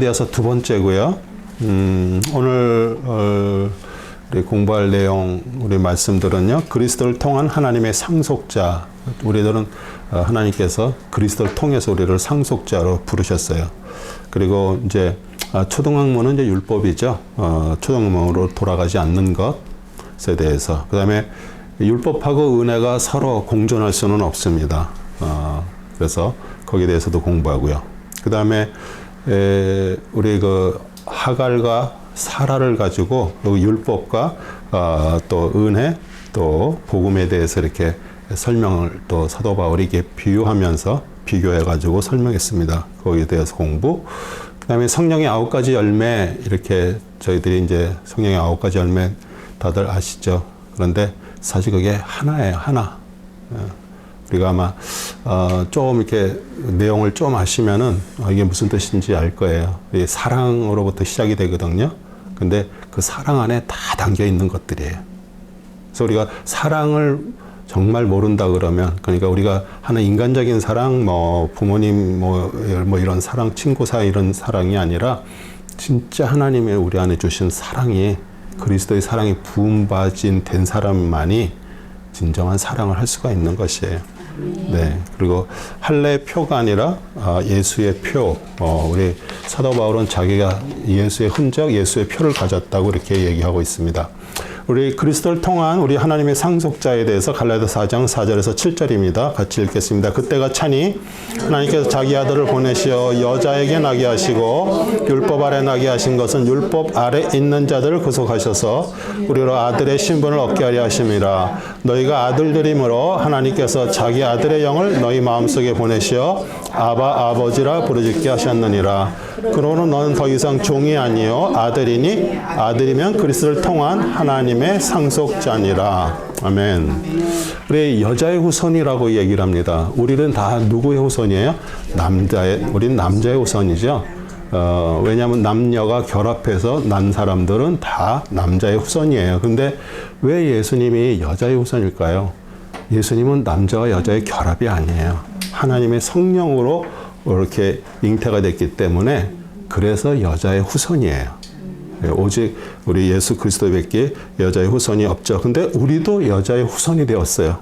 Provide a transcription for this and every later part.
이어서 두 번째고요. 오늘 우리 공부할 내용, 우리 말씀들은요. 그리스도를 통한 하나님의 상속자. 우리들은 하나님께서 그리스도를 통해서 우리를 상속자로 부르셨어요. 그리고 이제 초등학문은 이제 율법이죠. 초등학문으로 돌아가지 않는 것에 대해서. 그 다음에 율법하고 은혜가 서로 공존할 수는 없습니다. 그래서 거기에 대해서도 공부하고요. 그 다음에 우리 그 하갈과 사라를 가지고 율법과 또 은혜 또 복음에 대해서 이렇게 설명을 또 사도 바울이 이렇게 비유하면서 비교해 가지고 설명했습니다. 거기에 대해서 공부. 그다음에 성령의 9가지 열매 이렇게 저희들이 이제 성령의 9가지 열매 다들 아시죠? 그런데 사실 그게 하나예요, 하나. 우리가 아마 좀 이렇게 내용을 좀 아시면은 이게 무슨 뜻인지 알 거예요. 사랑으로부터 시작이 되거든요. 근데 그 사랑 안에 다 담겨 있는 것들이에요. 그래서 우리가 사랑을 정말 모른다 그러면, 그러니까 우리가 하는 인간적인 사랑, 뭐 부모님 뭐 이런 사랑, 친구 사이 이런 사랑이 아니라 진짜 하나님의 우리 안에 주신 사랑이, 그리스도의 사랑이 부음받은 된 사람만이 진정한 사랑을 할 수가 있는 것이에요. 네. 그리고 할례의 표가 아니라 예수의 표. 우리 사도 바울은 자기가 예수의 흔적, 예수의 표를 가졌다고 이렇게 얘기하고 있습니다. 우리 그리스도를 통한 우리 하나님의 상속자에 대해서 갈라디아서 4장 4절에서 7절입니다. 같이 읽겠습니다. 그때가 차니 하나님께서 자기 아들을 보내시어 여자에게 나게 하시고 율법 아래 나게 하신 것은 율법 아래 있는 자들을 구속하셔서 우리로 아들의 신분을 얻게 하려 하심이라. 너희가 아들들이므로 하나님께서 자기 아들의 영을 너희 마음속에 보내시어 아바 아버지라 부르짖게 하셨느니라. 그러므로 너는 더 이상 종이 아니요 아들이니 아들이면 그리스도를 통한 하나님의 상속자니라. 아멘. 우리 여자의 후손이라고 얘기를 합니다. 우리는 다 누구의 후손이에요? 우린 남자의 후손이죠. 왜냐하면 남녀가 결합해서 난 사람들은 다 남자의 후손이에요. 근데 왜 예수님이 여자의 후손일까요? 예수님은 남자와 여자의 결합이 아니에요. 하나님의 성령으로 이렇게 잉태가 됐기 때문에 그래서 여자의 후손이에요. 오직 우리 예수 그리스도밖에 여자의 후손이 없죠. 근데 우리도 여자의 후손이 되었어요.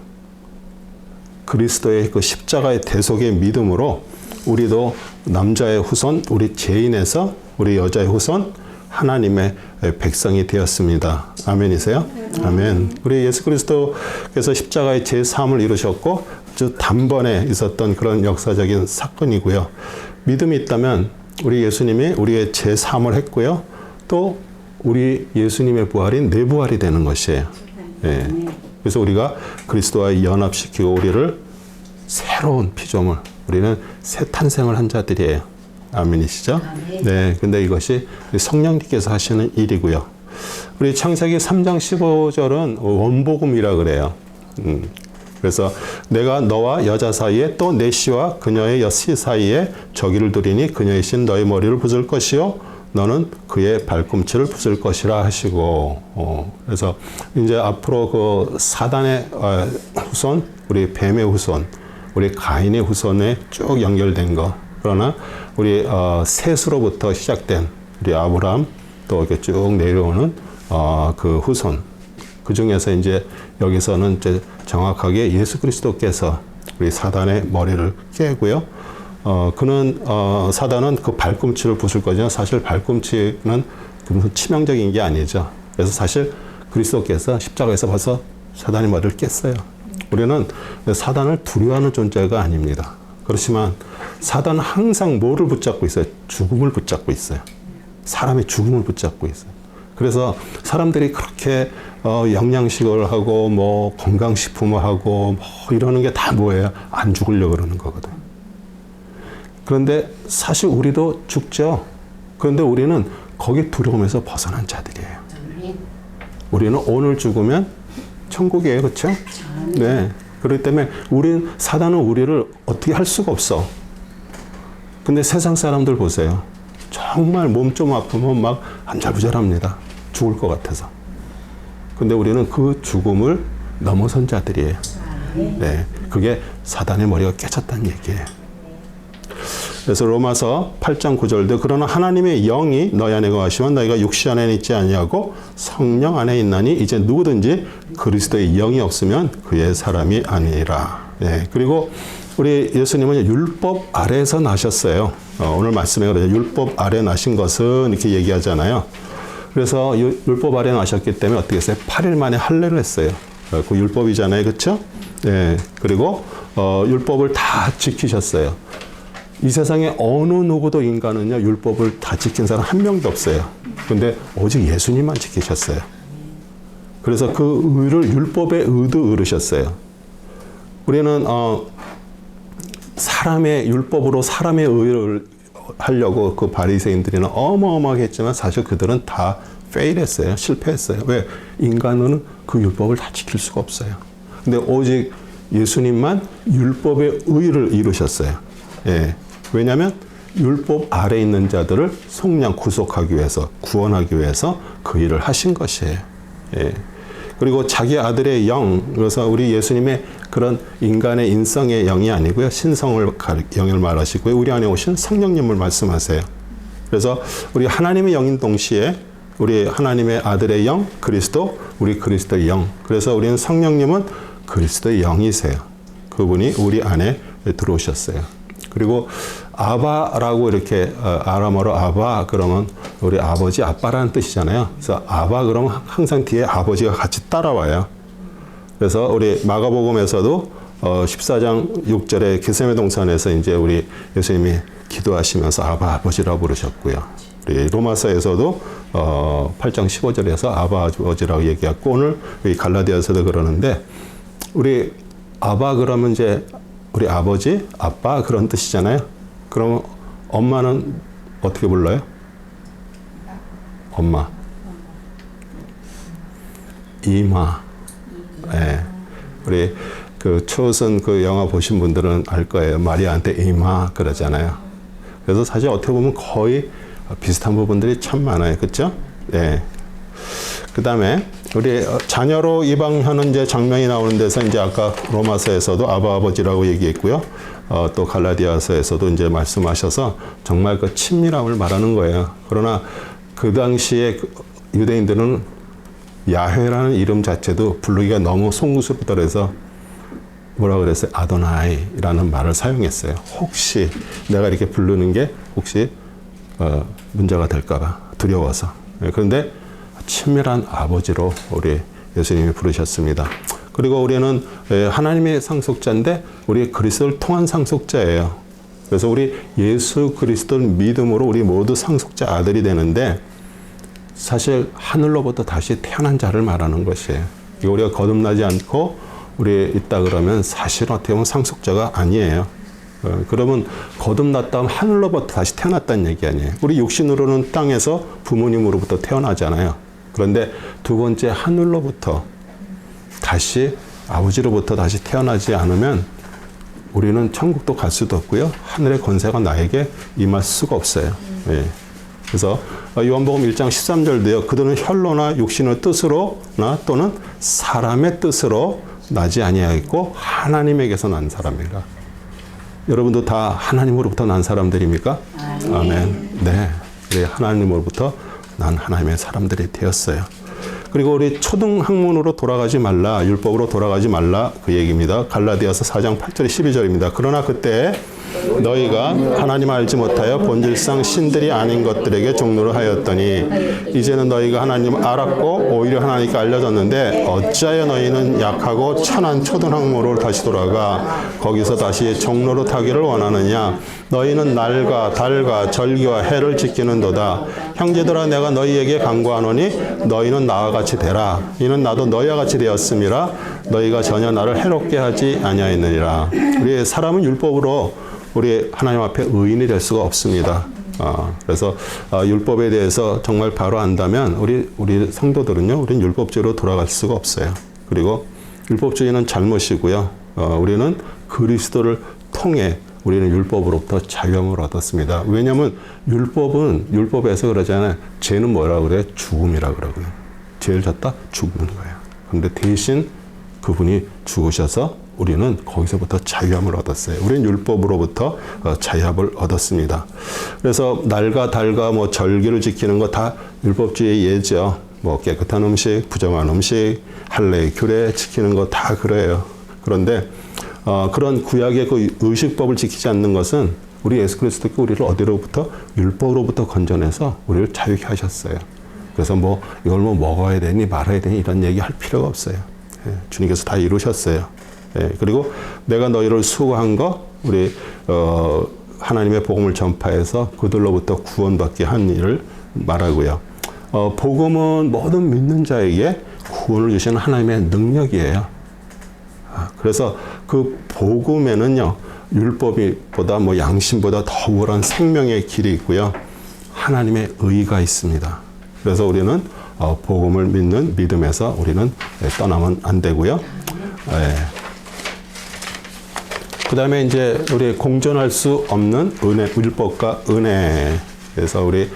그리스도의 그 십자가의 대속의 믿음으로 우리도 남자의 후손, 우리 죄인에서 우리 여자의 후손, 하나님의 백성이 되었습니다. 아멘이세요? 아멘. 우리 예수 그리스도께서 십자가의 제3을 이루셨고 아주 단번에 있었던 그런 역사적인 사건이고요. 믿음이 있다면 우리 예수님이 우리의 제3을 했고요. 또 우리 예수님의 부활이 내 부활이 되는 것이에요. 예. 그래서 우리가 그리스도와 연합시키고 우리를 새로운 피조물, 우리는 새 탄생을 한 자들이에요. 아멘이시죠? 네. 근데 이것이 성령님께서 하시는 일이고요. 우리 창세기 3장 15절은 원복음이라 그래요. 그래서 내가 너와 여자 사이에 또 내 씨와 그녀의 씨 사이에 저기를 두리니 그녀의 씨는 너의 머리를 부술 것이요 너는 그의 발꿈치를 부술 것이라 하시고. 그래서 이제 앞으로 그 사단의 후손, 우리 뱀의 후손, 우리 가인의 후손에 쭉 연결된 거. 그러나 우리 셋으로부터 시작된 우리 아브라함 또 이렇게 쭉 내려오는 그 후손. 그 중에서 이제 여기서는 이제 정확하게 예수 그리스도께서 우리 사단의 머리를 깨고요. 사단은 그 발꿈치를 부술 거지만 사실 발꿈치는 무슨 치명적인 게 아니죠. 그래서 사실 그리스도께서 십자가에서 벌써 사단의 머리를 깼어요. 우리는 사단을 두려워하는 존재가 아닙니다. 그렇지만 사단은 항상 뭐를 붙잡고 있어요? 죽음을 붙잡고 있어요. 사람의 죽음을 붙잡고 있어요. 그래서 사람들이 그렇게 영양식을 하고 뭐 건강식품을 하고 뭐 이러는 게 다 뭐예요? 안 죽으려고 그러는 거거든. 그런데 사실 우리도 죽죠. 그런데 우리는 거기 두려움에서 벗어난 자들이에요. 우리는 오늘 죽으면 천국이에요. 그렇죠? 네. 그렇기 때문에 사단은 우리를 어떻게 할 수가 없어. 근데 세상 사람들 보세요. 정말 몸 좀 아프면 막 안절부절합니다. 죽을 것 같아서. 근데 우리는 그 죽음을 넘어선 자들이에요. 네. 그게 사단의 머리가 깨졌다는 얘기예요. 그래서 로마서 8장 9절도 그러나 하나님의 영이 너희 안에 거하시면 너희가 육신 안에 있지 아니하고 성령 안에 있나니 이제 누구든지 그리스도의 영이 없으면 그의 사람이 아니라. 예, 그리고 우리 예수님은 율법 아래에서 나셨어요. 오늘 말씀에 그러죠. 율법 아래 나신 것은 이렇게 얘기하잖아요. 그래서 율법 아래 나셨기 때문에 어떻게 했어요? 8일 만에 할례를 했어요. 그 율법이잖아요. 그렇죠? 예, 그리고 율법을 다 지키셨어요. 이 세상에 어느 누구도 인간은요, 율법을 다 지킨 사람 한 명도 없어요. 근데 오직 예수님만 지키셨어요. 그래서 그 의를 율법의 의도 의르셨어요. 우리는 사람의 율법으로 사람의 의를 하려고 그 바리새인들이는 어마어마하게 했지만 사실 그들은 다 페일했어요. 실패했어요. 왜? 인간은 그 율법을 다 지킬 수가 없어요. 근데 오직 예수님만 율법의 의를 이루셨어요. 예. 왜냐하면 율법 아래 있는 자들을 속량 구속하기 위해서, 구원하기 위해서 그 일을 하신 것이에요. 예. 그리고 자기 아들의 영, 그래서 우리 예수님의 그런 인간의 인성의 영이 아니고요, 신성을 영을 말하시고요, 우리 안에 오신 성령님을 말씀하세요. 그래서 우리 하나님의 영인 동시에 우리 하나님의 아들의 영, 그리스도, 우리 그리스도의 영. 그래서 우리는 성령님은 그리스도의 영이세요. 그분이 우리 안에 들어오셨어요. 그리고 아바라고 이렇게 아람어로 아바 그러면 우리 아버지 아빠라는 뜻이잖아요. 그래서 아바 그러면 항상 뒤에 아버지가 같이 따라와요. 그래서 우리 마가복음에서도 14장 6절에 게세마네 동산에서 이제 우리 예수님이 기도하시면서 아바 아버지라고 부르셨고요. 우리 로마서에서도 8장 15절에서 아바 아버지라고 얘기했고 오늘 갈라디아서도 그러는데 우리 아바 그러면 이제 우리 아버지, 아빠 그런 뜻이잖아요. 그럼 엄마는 어떻게 불러요? 엄마. 이마. 예. 우리 그 초선 그 영화 보신 분들은 알 거예요. 마리아한테 이마 그러잖아요. 그래서 사실 어떻게 보면 거의 비슷한 부분들이 참 많아요. 그렇죠? 예. 그 다음에 우리 자녀로 입양하는 이제 장면이 나오는 데서 이제 아까 로마서에서도 아바 아버지라고 얘기했고요. 또 갈라디아서에서도 이제 말씀하셔서 정말 그 친밀함을 말하는 거예요. 그러나 그 당시에 유대인들은 야훼라는 이름 자체도 부르기가 너무 송구스럽다 그래서 뭐라고 그랬어요? 아도나이라는 말을 사용했어요. 혹시 내가 이렇게 부르는 게 혹시 문제가 될까봐 두려워서. 그런데 친밀한 아버지로 우리 예수님이 부르셨습니다. 그리고 우리는 하나님의 상속자인데 우리 그리스도를 통한 상속자예요. 그래서 우리 예수 그리스도를 믿음으로 우리 모두 상속자 아들이 되는데 사실 하늘로부터 다시 태어난 자를 말하는 것이에요. 우리가 거듭나지 않고 우리 있다 그러면 사실 어떻게 보면 상속자가 아니에요. 그러면 거듭났다 하면 하늘로부터 다시 태어났다는 얘기 아니에요. 우리 육신으로는 땅에서 부모님으로부터 태어나잖아요. 그런데 두 번째 하늘로부터 다시 아버지로부터 다시 태어나지 않으면 우리는 천국도 갈 수도 없고요. 하늘의 권세가 나에게 임할 수가 없어요. 예. 그래서 요한복음 1장 13절도요. 그들은 혈로나 육신의 뜻으로나 또는 사람의 뜻으로 나지 아니하였고 하나님에게서 난 사람이라. 여러분도 다 하나님으로부터 난 사람들입니까? 아멘. 네. 우리 하나님으로부터 난 하나님의 사람들이 되었어요. 그리고 우리 초등학문으로 돌아가지 말라, 율법으로 돌아가지 말라 그 얘기입니다. 갈라디아서 4장 8절 12절입니다. 그러나 그때 너희가 하나님 알지 못하여 본질상 신들이 아닌 것들에게 종노를 하였더니 이제는 너희가 하나님 알았고 오히려 하나님께 알려졌는데 어찌하여 너희는 약하고 천한 초등학문으로 다시 돌아가 거기서 다시 종노로 타기를 원하느냐. 너희는 날과 달과 절기와 해를 지키는도다. 형제들아 내가 너희에게 간구하노니 너희는 나와 같이 되라. 이는 나도 너희와 같이 되었음이라. 너희가 전혀 나를 해롭게 하지 아니하였느니라. 우리 사람은 율법으로 우리 하나님 앞에 의인이 될 수가 없습니다. 그래서 율법에 대해서 정말 바로 안다면 우리 성도들은요, 우리는 율법주의로 돌아갈 수가 없어요. 그리고 율법주의는 잘못이고요. 우리는 그리스도를 통해 우리는 율법으로부터 자유함을 얻었습니다. 왜냐하면 율법에서 그러잖아요. 죄는 뭐라고 그래요? 죽음이라고 그러고요. 죄를 졌다? 죽는 거예요. 그런데 대신 그분이 죽으셔서 우리는 거기서부터 자유함을 얻었어요. 우리는 율법으로부터 자유함을 얻었습니다. 그래서 날과 달과 뭐 절기를 지키는 거 다 율법주의 예죠. 뭐 깨끗한 음식, 부정한 음식, 할례, 규례 지키는 거 다 그래요. 그런데 그런 구약의 그 의식법을 지키지 않는 것은 우리 예수 그리스도께 우리를 어디로부터 율법으로부터 건져내서 우리를 자유케 하셨어요. 그래서 뭐 이걸 뭐 먹어야 되니 말아야 되니 이런 얘기 할 필요가 없어요. 예, 주님께서 다 이루셨어요. 예, 그리고 내가 너희를 수고한 거 우리 하나님의 복음을 전파해서 그들로부터 구원받게 한 일을 말하고요. 복음은 모든 믿는 자에게 구원을 주시는 하나님의 능력이에요. 그래서 그 복음에는요, 율법보다 뭐 양심보다 더 우월한 생명의 길이 있고요, 하나님의 의가 있습니다. 그래서 우리는 복음을 믿는 믿음에서 우리는 떠나면 안 되고요. 그 다음에 이제 우리 공존할 수 없는 은혜, 율법과 은혜. 그래서 우리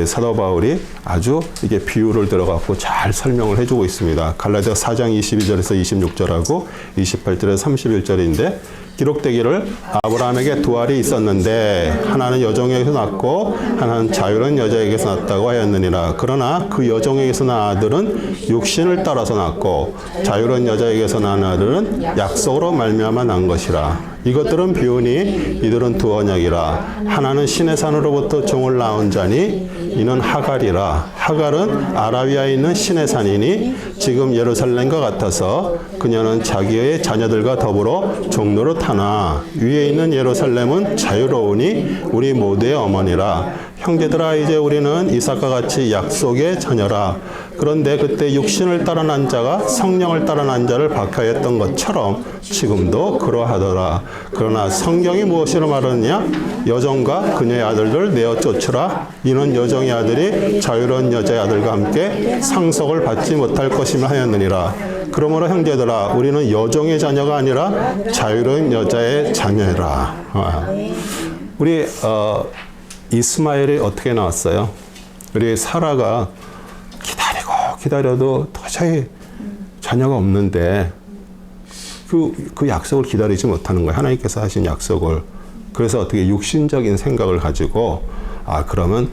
사도 바울이 아주 이게 비유를 들어갖고 잘 설명을 해주고 있습니다. 갈라디아 4장 22절에서 26절하고 28절에서 31절인데 기록되기를 아브라함에게 두 알이 있었는데 하나는 여종에게서 낳고 하나는 자유로운 여자에게서 낳았다고 하였느니라. 그러나 그 여종에게서 낳은 아들은 육신을 따라서 낳고 자유로운 여자에게서 낳은 아들은 약속으로 말미암아 낳은 것이라. 이것들은 비유니 이들은 두 언약이라. 하나는 신의 산으로부터 종을 낳은 자니 이는 하갈이라. 하갈은 아라비아에 있는 신의 산이니 지금 예루살렘과 같아서 그녀는 자기의 자녀들과 더불어 종로로 타나 위에 있는 예루살렘은 자유로우니 우리 모두의 어머니라. 형제들아 이제 우리는 이삭과 같이 약속의 자녀라. 그런데 그때 육신을 따라 난 자가 성령을 따라 난 자를 박해했던 것처럼 지금도 그러하더라. 그러나 성경이 무엇이라 말하느냐? 여종과 그녀의 아들들 내어 쫓으라. 이는 여종의 아들이 자유로운 여자의 아들과 함께 상속을 받지 못할 것이며 하였느니라. 그러므로 형제들아 우리는 여종의 자녀가 아니라 자유로운 여자의 자녀라. 우리 이스마엘이 어떻게 나왔어요? 우리 사라가 기다려도 도저히 자녀가 없는데 그 약속을 기다리지 못하는 거예요. 하나님께서 하신 약속을. 그래서 어떻게 육신적인 생각을 가지고 그러면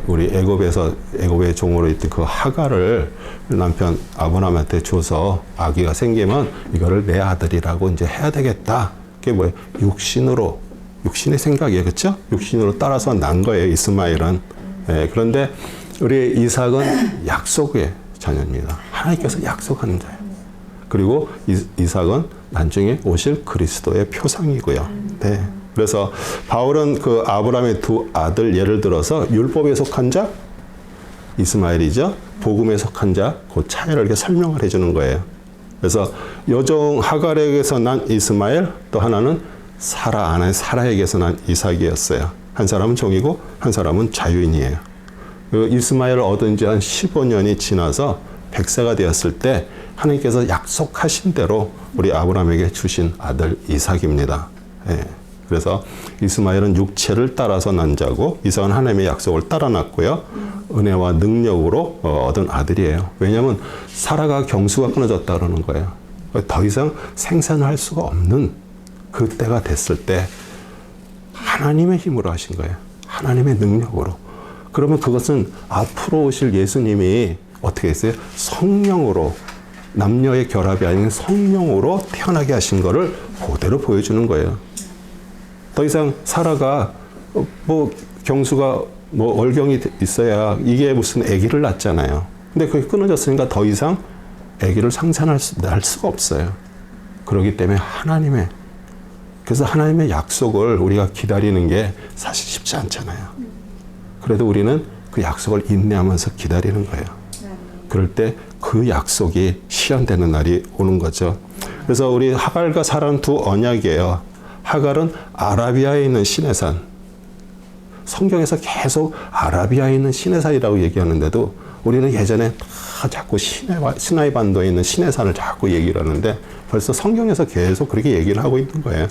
우리 애굽의 종으로 있던 그 하갈을 남편 아브라함한테 줘서 아기가 생기면 이거를 내 아들이라고 이제 해야 되겠다. 그게 뭐예요? 육신의 생각이에요. 그렇죠? 육신으로 따라서 난 거예요. 이스마엘은. 그런데 우리 이삭은 약속의 자녀입니다. 하나님께서 약속하는 자예요. 그리고 이삭은 나중에 오실 그리스도의 표상이고요. 네. 그래서 바울은 그 아브라함의 두 아들 예를 들어서 율법에 속한 자 이스마엘이죠. 복음에 속한 자 그 차이를 이렇게 설명을 해주는 거예요. 그래서 여종 하갈에게서 난 이스마엘, 또 하나는 사라에게서 난 이삭이었어요. 한 사람은 종이고 한 사람은 자유인이에요. 그 이스마엘을 얻은 지 한 15년이 지나서 100세가 되었을 때 하나님께서 약속하신 대로 우리 아브라함에게 주신 아들 이삭입니다. 그래서 이스마엘은 육체를 따라서 난 자고 이삭은 하나님의 약속을 따라 났고요. 은혜와 능력으로 얻은 아들이에요. 왜냐하면 사라가 경수가 끊어졌다 그러는 거예요. 더 이상 생산할 수가 없는 그때가 됐을 때 하나님의 힘으로 하신 거예요. 하나님의 능력으로. 그러면 그것은 앞으로 오실 예수님이 어떻게 했어요? 성령으로, 남녀의 결합이 아닌 성령으로 태어나게 하신 거를 그대로 보여주는 거예요. 더 이상 사라가 뭐 경수가 뭐 월경이 있어야 이게 무슨 아기를 낳잖아요. 근데 그게 끊어졌으니까 더 이상 아기를 낳을 수가 없어요. 그렇기 때문에 그래서 하나님의 약속을 우리가 기다리는 게 사실 쉽지 않잖아요. 그래도 우리는 그 약속을 인내하면서 기다리는 거예요. 그럴 때 그 약속이 실현되는 날이 오는 거죠. 그래서 우리 하갈과 사라는 두 언약이에요. 하갈은 아라비아에 있는 시내산. 성경에서 계속 아라비아에 있는 시내산이라고 얘기하는데도 우리는 예전에 다 자꾸 시나이 반도에 있는 시내산을 자꾸 얘기를 하는데 벌써 성경에서 계속 그렇게 얘기를 하고 있는 거예요.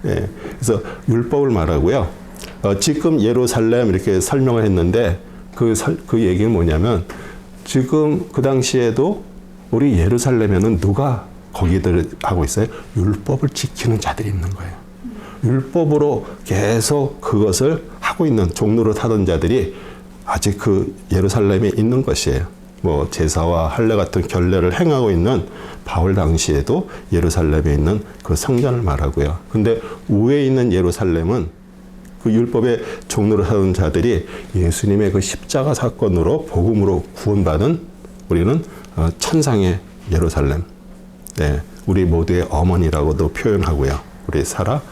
그래서 율법을 말하고요. 지금 예루살렘 이렇게 설명을 했는데 그 얘기는 뭐냐면 지금 그 당시에도 우리 예루살렘에는 누가 거기들 하고 있어요. 율법을 지키는 자들이 있는 거예요. 율법으로 계속 그것을 하고 있는 종로를 타던 자들이 아직 그 예루살렘에 있는 것이에요. 뭐 제사와 할례 같은 결례를 행하고 있는 바울 당시에도 예루살렘에 있는 그 성전을 말하고요. 근데 위에 있는 예루살렘은 그 율법의 종로를 하던 자들이 예수님의 그 십자가 사건으로 복음으로 구원받은 우리는 천상의 예루살렘, 네, 우리 모두의 어머니라고도 표현하고요. 우리 사라,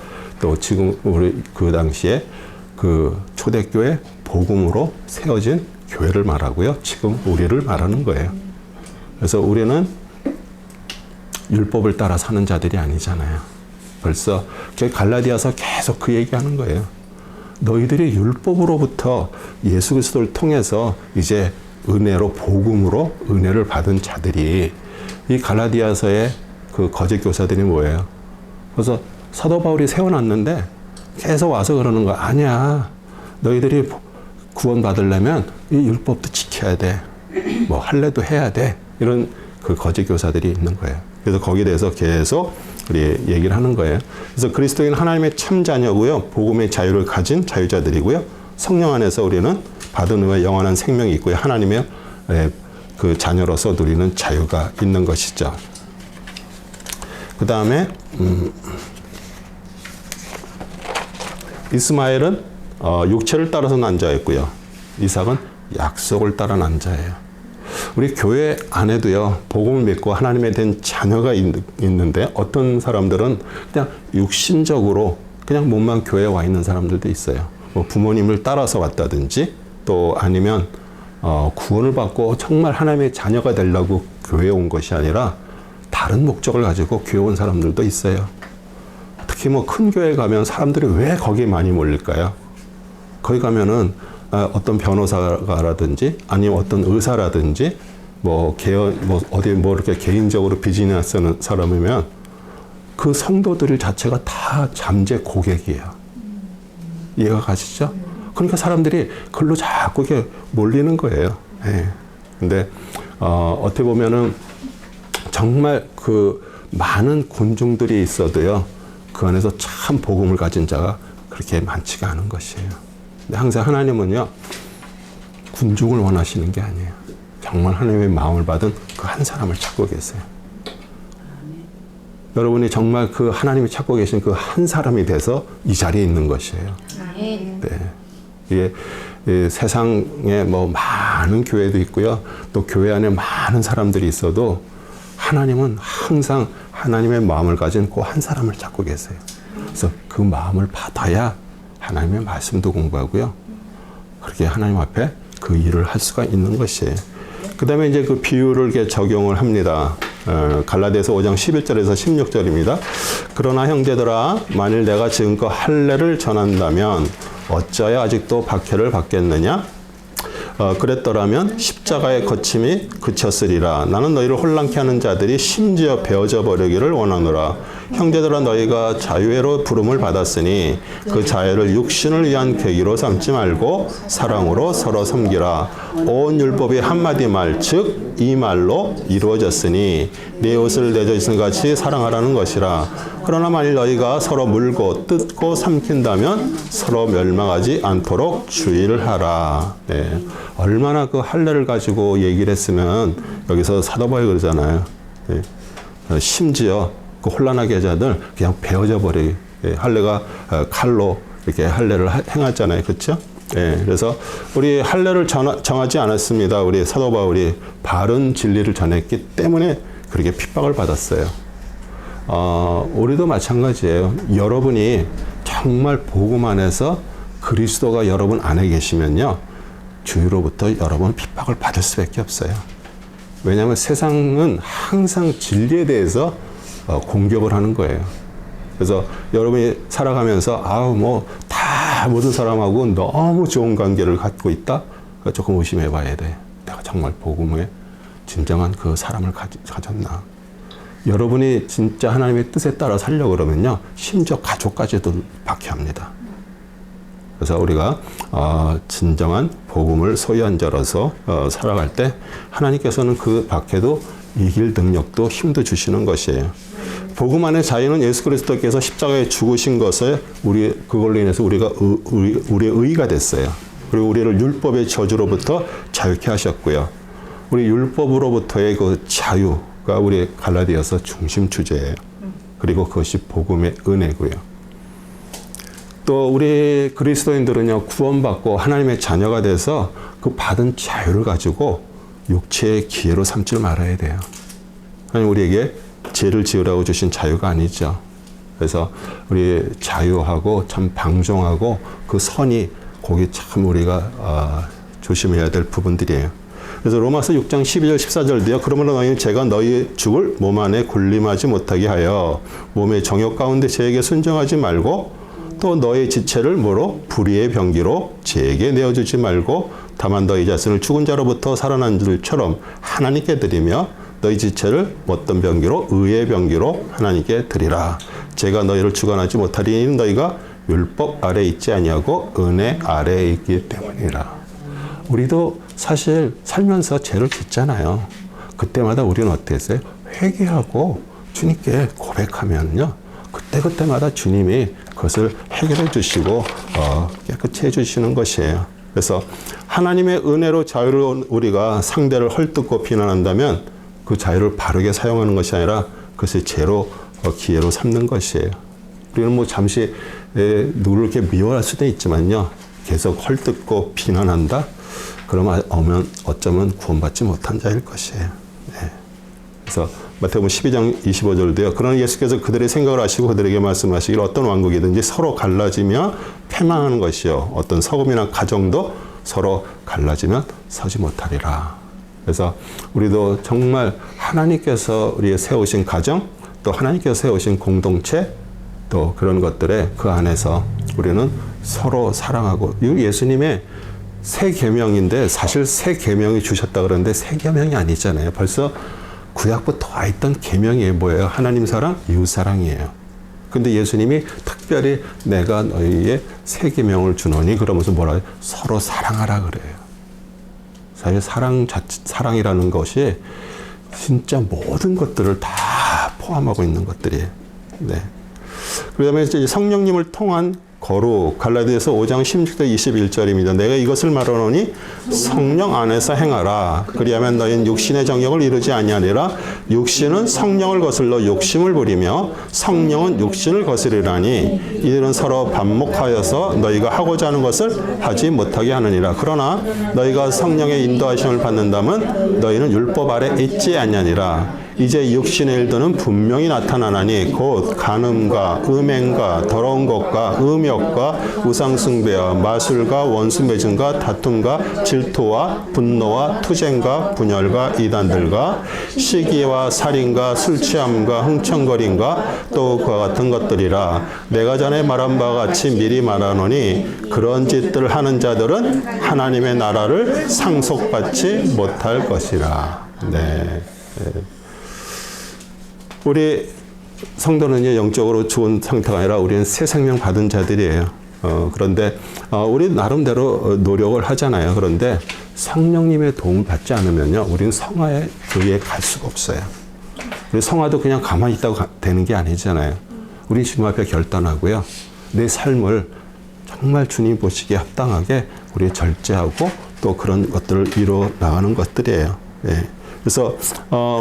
또 지금 우리 그 당시에 그 초대교회 복음으로 세워진 교회를 말하고요. 지금 우리를 말하는 거예요. 그래서 우리는 율법을 따라 사는 자들이 아니잖아요. 벌써 갈라디아서 계속 그 얘기하는 거예요. 너희들이 율법으로부터 예수 그리스도를 통해서 이제 은혜로 복음으로 은혜를 받은 자들이, 이 갈라디아서의 그 거짓 교사들이 뭐예요? 그래서 사도 바울이 세워놨는데 계속 와서 그러는 거 아니야. 너희들이 구원 받으려면 이 율법도 지켜야 돼. 뭐 할례도 해야 돼. 이런 그 거짓 교사들이 있는 거예요. 그래서 거기에 대해서 계속 우리 얘기를 하는 거예요. 그래서 그리스도인 하나님의 참 자녀고요. 복음의 자유를 가진 자유자들이고요. 성령 안에서 우리는 받은 후에 영원한 생명이 있고요. 하나님의 그 자녀로서 누리는 자유가 있는 것이죠. 그 다음에 이스마엘은 육체를 따라서 난 자였고요. 이삭은 약속을 따라 난 자예요. 우리 교회 안에도요, 복음을 믿고 하나님에 대한 자녀가 있는데 어떤 사람들은 그냥 육신적으로 그냥 몸만 교회에 와 있는 사람들도 있어요. 뭐 부모님을 따라서 왔다든지, 또 아니면 구원을 받고 정말 하나님의 자녀가 되려고 교회에 온 것이 아니라 다른 목적을 가지고 교회 온 사람들도 있어요. 특히 뭐 큰 교회 가면 사람들이 왜 거기에 많이 몰릴까요? 거기 가면은 어떤 변호사라든지 아니면 어떤 의사라든지 뭐 어디 뭐 이렇게 개인적으로 비즈니스 하는 사람이면 그 성도들 자체가 다 잠재 고객이에요. 이해가 가시죠? 그러니까 사람들이 글로 자꾸 이렇게 몰리는 거예요. 예. 근데 어떻게 보면은 정말 그 많은 군중들이 있어도요, 그 안에서 참 복음을 가진 자가 그렇게 많지가 않은 것이에요. 근데 항상 하나님은요, 군중을 원하시는 게 아니에요. 정말 하나님의 마음을 받은 그 한 사람을 찾고 계세요. 여러분이 정말 그 하나님이 찾고 계신 그 한 사람이 돼서 이 자리에 있는 것이에요. 네. 이게 세상에 뭐 많은 교회도 있고요. 또 교회 안에 많은 사람들이 있어도 하나님은 항상 하나님의 마음을 가진 그 한 사람을 찾고 계세요. 그래서 그 마음을 받아야 하나님의 말씀도 공부하고요. 그렇게 하나님 앞에 그 일을 할 수가 있는 것이에요. 그 다음에 이제 그 비유를 이렇게 적용을 합니다. 갈라디아서 5장 11절에서 16절입니다. 그러나 형제들아, 만일 내가 지금껏 할례를 전한다면 어찌하여 아직도 박해를 받겠느냐? 그랬더라면 십자가의 거침이 그쳤으리라. 나는 너희를 혼란케 하는 자들이 심지어 베어져 버리기를 원하노라. 형제들아, 너희가 자유회로 부름을 받았으니 그 자유를 육신을 위한 계기로 삼지 말고 사랑으로 서로 섬기라. 온 율법이 한마디 말, 즉 이 말로 이루어졌으니 네 옷을 내젖은 같이 사랑하라는 것이라. 그러나 만일 너희가 서로 물고 뜯고 삼킨다면 서로 멸망하지 않도록 주의를 하라. 네. 얼마나 그 할례를 가지고 얘기를 했으면 여기서 사도 바울이 그러잖아요. 네. 심지어 그 혼란하게 하자들 그냥 베어져 버리게. 할례가 칼로 이렇게 할례를 행하잖아요. 그렇죠? 예, 그래서 우리 할례를 정하지 않았습니다. 우리 사도 바울이 바른 진리를 전했기 때문에 그렇게 핍박을 받았어요. 우리도 마찬가지예요. 여러분이 정말 복음 안에서 그리스도가 여러분 안에 계시면요, 주위로부터 여러분 핍박을 받을 수밖에 없어요. 왜냐하면 세상은 항상 진리에 대해서 공격을 하는 거예요. 그래서 여러분이 살아가면서 다 모든 사람하고 너무 좋은 관계를 갖고 있다? 조금 의심해 봐야 돼. 내가 정말 복음의 진정한 그 사람을 가졌나? 여러분이 진짜 하나님의 뜻에 따라 살려고 그러면요, 심지어 가족까지도 박해합니다. 그래서 우리가 진정한 복음을 소유한 자로서 살아갈 때 하나님께서는 그 박해도 이길 능력도 힘도 주시는 것이에요. 복음 안의 자유는 예수 그리스도께서 십자가에 죽으신 것을 그걸로 인해서 우리의 의가 됐어요. 그리고 우리를 율법의 저주로부터 자유케 하셨고요. 우리 율법으로부터의 그 자유가 우리 갈라디아서 중심 주제예요. 그리고 그것이 복음의 은혜고요. 또 우리 그리스도인들은요, 구원받고 하나님의 자녀가 돼서 그 받은 자유를 가지고 육체의 기회로 삼지 말아야 돼요. 하나님 우리에게 죄를 지으라고 주신 자유가 아니죠. 그래서 우리 자유하고 참 방종하고 그 선이 거기 참 우리가 조심해야 될 부분들이에요. 그래서 로마서 6장 12절 14절도요. 그러므로 너희는 제가 너희 죽을 몸 안에 군림하지 못하게 하여 몸의 정욕 가운데 죄에게 순종하지 말고 또 너희 지체를 뭐로? 불의의 병기로 죄에게 내어주지 말고 다만 너희 자신을 죽은 자로부터 살아난 자들처럼 하나님께 드리며 너희 지체를 어떤 병기로? 의의 병기로 하나님께 드리라. 제가 너희를 주관하지 못하리니 너희가 율법 아래 있지 아니하고 은혜 아래에 있기 때문이라. 우리도 사실 살면서 죄를 짓잖아요. 그때마다 우리는 어떻게 했어요? 회개하고 주님께 고백하면요. 그때마다 주님이 그것을 해결해 주시고 깨끗이 해주시는 것이에요. 그래서 하나님의 은혜로 자유로운 우리가 상대를 헐뜯고 비난한다면 그 자유를 바르게 사용하는 것이 아니라 그것을 죄로 기회로 삼는 것이에요. 우리는 뭐 잠시 누구를 이렇게 미워할 수도 있지만요. 계속 헐뜯고 비난한다? 그러면 어쩌면 구원받지 못한 자일 것이에요. 네. 그래서 마태복음 12장 25절도요. 그러나 예수께서 그들의 생각을 아시고 그들에게 말씀하시기를 어떤 왕국이든지 서로 갈라지며 패망하는 것이요. 어떤 서금이나 가정도 서로 갈라지면 서지 못하리라. 그래서 우리도 정말 하나님께서 우리의 세우신 가정, 또 하나님께서 세우신 공동체, 또 그런 것들에 그 안에서 우리는 서로 사랑하고, 이 예수님의 새 계명인데 사실 새 계명이 주셨다 그러는데 새 계명이 아니잖아요. 벌써 구약부터 와 있던 계명이 뭐예요? 하나님 사랑, 이웃 사랑이에요. 근데 예수님이 특별히 내가 너희의 새 계명을 주노니 그러면서 뭐라 해요? 서로 사랑하라 그래요. 사실 사랑이라는 것이 진짜 모든 것들을 다 포함하고 있는 것들이에요. 네. 그 다음에 이제 성령님을 통한 거룩, 갈라디아서 5장 16절 21절입니다. 내가 이것을 말하노니 성령 안에서 행하라. 그리하면 너희는 육신의 정욕을 이루지 아니하리라. 육신은 성령을 거슬러 욕심을 부리며 성령은 육신을 거스리라니 이들은 서로 반목하여서 너희가 하고자 하는 것을 하지 못하게 하느니라. 그러나 너희가 성령의 인도하심을 받는다면 너희는 율법 아래 있지 아니하니라. 이제 육신의 일들은 분명히 나타나나니 곧 간음과 음행과 더러운 것과 음욕과 우상숭배와 마술과 원수매증과 다툼과 질투와 분노와 투쟁과 분열과 이단들과 시기와 살인과 술취함과 흥청거림과 또 그와 같은 것들이라. 내가 전에 말한 바와 같이 미리 말하노니 그런 짓들을 하는 자들은 하나님의 나라를 상속받지 못할 것이라. 네. 우리 성도는요, 영적으로 좋은 상태가 아니라 우리는 새 생명 받은 자들이에요. 그런데 우리 나름대로 노력을 하잖아요. 그런데 성령님의 도움을 받지 않으면요, 우리는 성화의 교회에 갈 수가 없어요. 우리 성화도 그냥 가만히 있다고 되는 게 아니잖아요. 우리 주님 앞에 결단하고요, 내 삶을 정말 주님 보시기에 합당하게 우리 절제하고 또 그런 것들을 이루어 나가는 것들이에요. 예. 그래서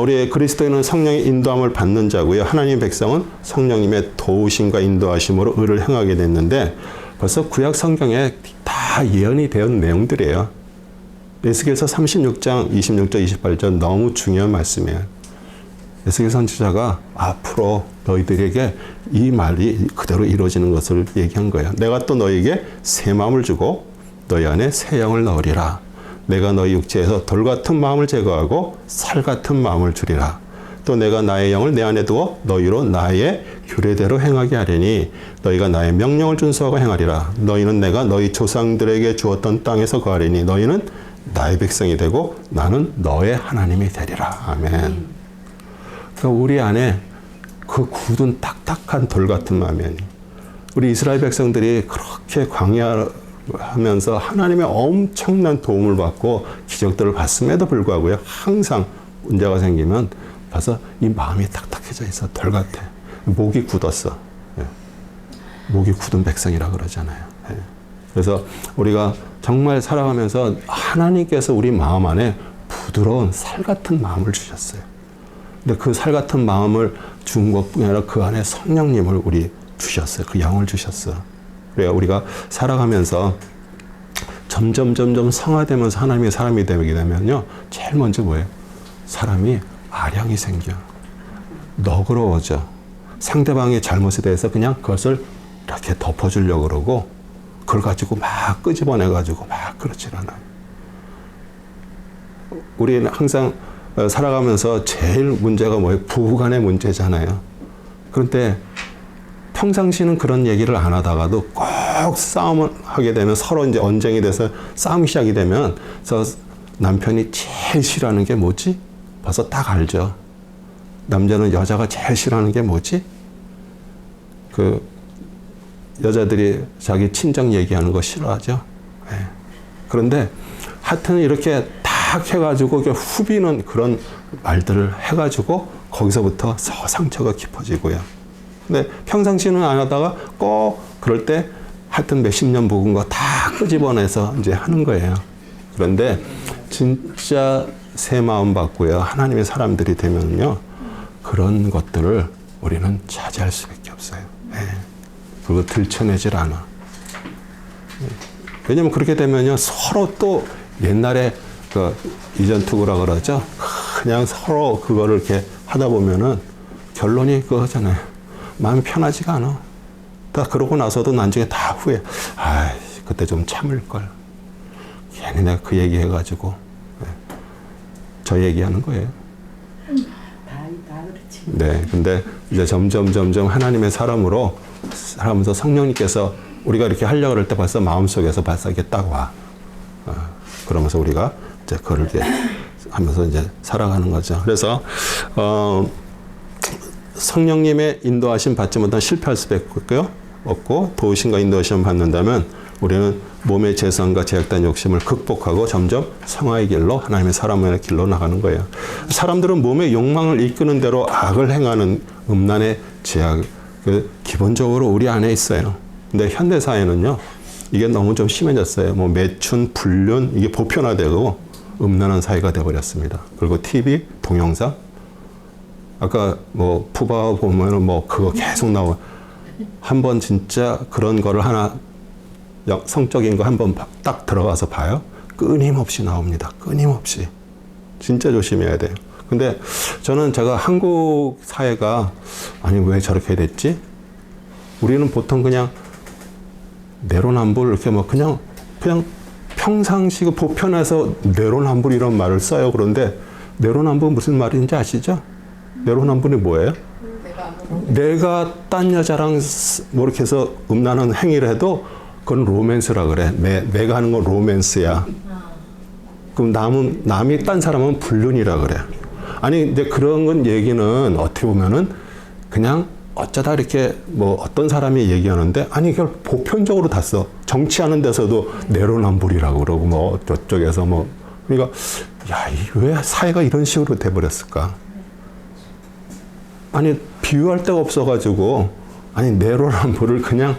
우리 그리스도인은 성령의 인도함을 받는 자고요. 하나님의 백성은 성령님의 도우심과 인도하심으로 의를 행하게 됐는데 벌써 구약 성경에 다 예언이 되는 내용들이에요. 에스겔서 36장 26절 28절 너무 중요한 말씀이에요. 에스겔 선지자가 앞으로 너희들에게 이 말이 그대로 이루어지는 것을 얘기한 거예요. 내가 또 너희에게 새 마음을 주고 너희 안에 새 영을 넣으리라. 내가 너희 육체에서 돌 같은 마음을 제거하고 살 같은 마음을 주리라. 또 내가 나의 영을 내 안에 두어 너희로 나의 규례대로 행하게 하리니 너희가 나의 명령을 준수하고 행하리라. 너희는 내가 너희 조상들에게 주었던 땅에서 거하리니 너희는 나의 백성이 되고 나는 너의 하나님이 되리라. 아멘. 그러니까 우리 안에 그 굳은 딱딱한 돌 같은 마음이 아니에요. 우리 이스라엘 백성들이 그렇게 하면서 하나님의 엄청난 도움을 받고 기적들을 봤음에도 불구하고요, 항상 문제가 생기면 벌써 이 마음이 탁탁해져 있어. 덜 같아. 목이 굳었어. 예. 목이 굳은 백성이라 그러잖아요. 예. 그래서 우리가 정말 살아가면서 하나님께서 우리 마음 안에 부드러운 살 같은 마음을 주셨어요. 근데 그 살 같은 마음을 준 것뿐이 아니라 그 안에 성령님을 우리 주셨어요. 그 영을 주셨어요. 그래야 우리가 살아가면서 점점 성화되면서 하나님의 사람이 되게 되면요. 제일 먼저 뭐예요? 사람이 아량이 생겨. 너그러워져. 상대방의 잘못에 대해서 그냥 그것을 이렇게 덮어주려고 그러고 그걸 가지고 막 끄집어내가지고 막 그렇지 않아요. 우리는 항상 살아가면서 제일 문제가 뭐예요? 부부간의 문제잖아요. 그런데 평상시는 그런 얘기를 안 하다가도 꼭 싸움을 하게 되면 서로 이제 언쟁이 돼서 싸움이 시작이 되면 저 남편이 제일 싫어하는 게 뭐지? 벌써 딱 알죠. 남자는 여자가 제일 싫어하는 게 뭐지? 그 여자들이 자기 친정 얘기하는 거 싫어하죠. 네. 그런데 하여튼 이렇게 딱 해가지고 후비는 그런 말들을 해가지고 거기서부터 상처가 깊어지고요. 근데 평상시는 안 하다가 꼭 그럴 때 하여튼 몇십 년 묵은 거 다 끄집어내서 이제 하는 거예요. 그런데 진짜 새 마음 받고요. 하나님의 사람들이 되면요. 그런 것들을 우리는 차지할 수밖에 없어요. 네. 그리고 들춰내질 않아. 왜냐면 그렇게 되면요. 서로 또 옛날에 그 이전 투구라 그러죠. 그냥 서로 그거를 이렇게 하다 보면은 결론이 그거잖아요. 마음이 편하지가 않아. 다 그러고 나서도 나중에 다 후회. 아, 그때 좀 참을걸. 괜히 내가 그 얘기 해가지고. 네. 저 얘기하는 거예요. 다 그렇지. 네. 근데 이제 점점 하나님의 사람으로 살아가면서 성령님께서 우리가 이렇게 하려고 그럴 때 벌써 마음속에서 벌써 이렇게 딱 와. 그러면서 우리가 이제 그걸 이렇게 하면서 이제 살아가는 거죠. 그래서, 성령님의 인도하심 받지 못한 실패할 수밖에 없고 도우심과 인도하심을 받는다면 우리는 몸의 재산과 제약된 욕심을 극복하고 점점 성화의 길로 하나님의 사람의 길로 나가는 거예요. 사람들은 몸의 욕망을 이끄는 대로 악을 행하는 음란의 제약, 기본적으로 우리 안에 있어요. 근데 현대 사회는요, 이게 너무 좀 심해졌어요. 뭐 매춘, 불륜 이게 보편화되고 음란한 사회가 되어버렸습니다. 그리고 TV, 동영상. 아까 뭐 푸바 보면은 뭐 그거 계속 나와. 한번 진짜 그런 거를 하나 성적인 거 한번 딱 들어가서 봐요. 끊임없이 나옵니다. 끊임없이. 진짜 조심해야 돼요. 근데 저는 제가 한국 사회가 아니 왜 저렇게 됐지? 우리는 보통 그냥 내로남불 이렇게 뭐 그냥 평상시 보편에서 내로남불 이런 말을 써요. 그런데 내로남불 무슨 말인지 아시죠? 내로남불이 뭐예요? 내가 딴 여자랑 뭐 이렇게 해서 음란한 행위를 해도 그건 로맨스라 그래. 내가 하는 건 로맨스야. 그럼 남이 딴 사람은 불륜이라 그래. 아니, 근데 그런 건 얘기는 어떻게 보면은 그냥 어쩌다 이렇게 뭐 어떤 사람이 얘기하는데 아니, 이걸 보편적으로 다 써. 정치하는 데서도 내로남불이라고 그러고 뭐 저쪽에서 뭐. 그러니까, 야, 왜 사회가 이런 식으로 돼버렸을까? 아니, 비유할 데가 없어가지고, 아니, 내로남불을 그냥